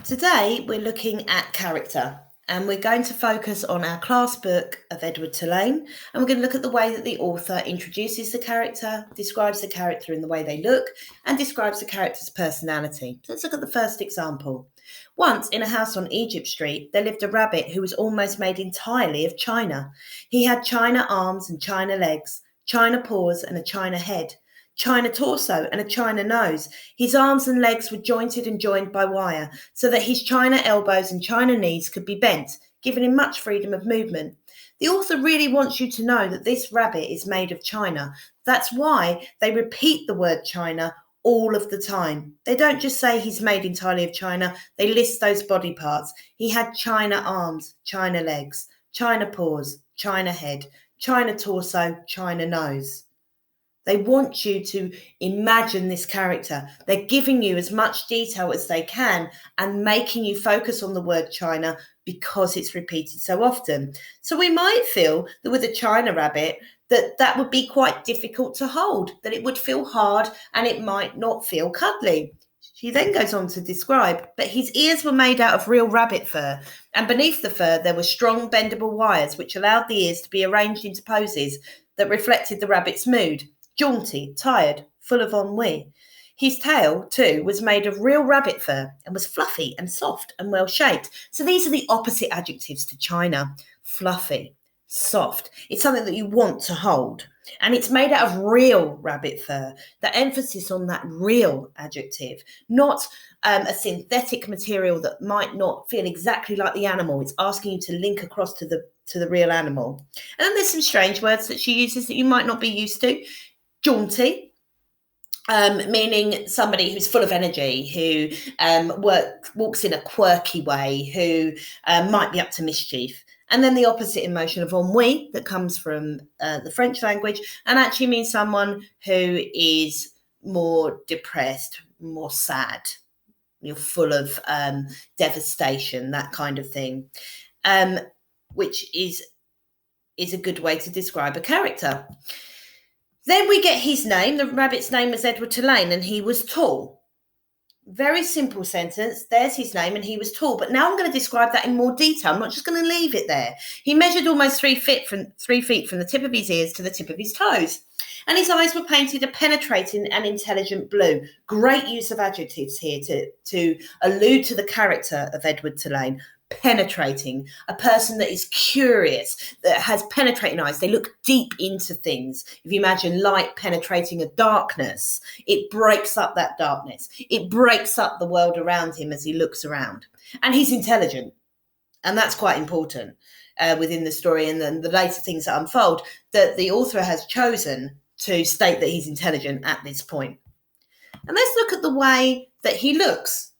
Today we're looking at character and we're going to focus on our class book of Edward Tulane, and we're going to look at the way that the author introduces the character, describes the character in the way they look, and describes the character's personality. So let's look at the first example. Once in a house on Egypt Street, there lived a rabbit who was almost made entirely of china. He had china arms and china legs, china paws and a china head, china torso and a china nose. His arms and legs were jointed and joined by wire, so that his china elbows and china knees could be bent, giving him much freedom of movement. The author really wants you to know that this rabbit is made of china. That's why they repeat the word china all of the time. They don't just say he's made entirely of china, they list those body parts. He had china arms, china legs, china paws, china head, china torso, china nose. They want you to imagine this character. They're giving you as much detail as they can and making you focus on the word china because it's repeated so often. So we might feel that with a china rabbit, that would be quite difficult to hold, that it would feel hard and it might not feel cuddly. She then goes on to describe that his ears were made out of real rabbit fur, and beneath the fur there were strong bendable wires which allowed the ears to be arranged into poses that reflected the rabbit's mood. Jaunty, tired, full of ennui. His tail, too, was made of real rabbit fur and was fluffy and soft and well-shaped. So these are the opposite adjectives to china. Fluffy, soft. It's something that you want to hold. And it's made out of real rabbit fur. The emphasis on that real adjective, not a synthetic material that might not feel exactly like the animal. It's asking you to link across to the real animal. And then there's some strange words that she uses that you might not be used to. Jaunty, meaning somebody who's full of energy, who walks in a quirky way, who might be up to mischief. And then the opposite emotion of ennui that comes from the French language and actually means someone who is more depressed, more sad. You're full of devastation, that kind of thing, which is a good way to describe a character. Then we get his name. The rabbit's name was Edward Tulane, and he was tall. Very simple sentence. There's his name, and he was tall. But now I'm going to describe that in more detail. I'm not just going to leave it there. He measured almost 3 feet from the tip of his ears to the tip of his toes. And his eyes were painted a penetrating and intelligent blue. Great use of adjectives here to allude to the character of Edward Tulane. Penetrating, a person that is curious, that has penetrating eyes. They look deep into things. If you imagine light penetrating a darkness, it breaks up that darkness. It breaks up the world around him as he looks around. And he's intelligent. And that's quite important within the story and then the later things that unfold, that the author has chosen to state that he's intelligent at this point. And let's look at the way that he looks.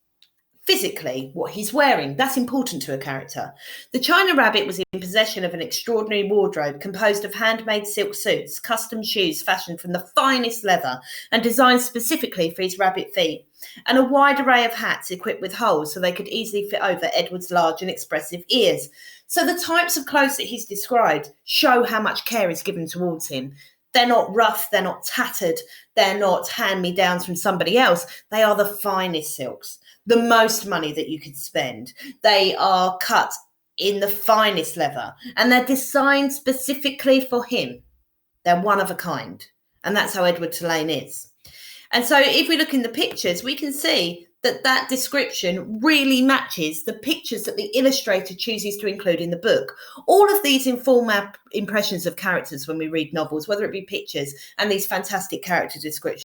Physically, what he's wearing, that's important to a character. The china rabbit was in possession of an extraordinary wardrobe composed of handmade silk suits, custom shoes fashioned from the finest leather and designed specifically for his rabbit feet, and a wide array of hats equipped with holes so they could easily fit over Edward's large and expressive ears. So the types of clothes that he's described show how much care is given towards him. They're not rough, they're not tattered, they're not hand-me-downs from somebody else. They are the finest silks, the most money that you could spend. They are cut in the finest leather, and they're designed specifically for him. They're one of a kind, and that's how Edward Tulane is. And so if we look in the pictures, we can see that description really matches the pictures that the illustrator chooses to include in the book. All of these inform our impressions of characters when we read novels, whether it be pictures and these fantastic character descriptions.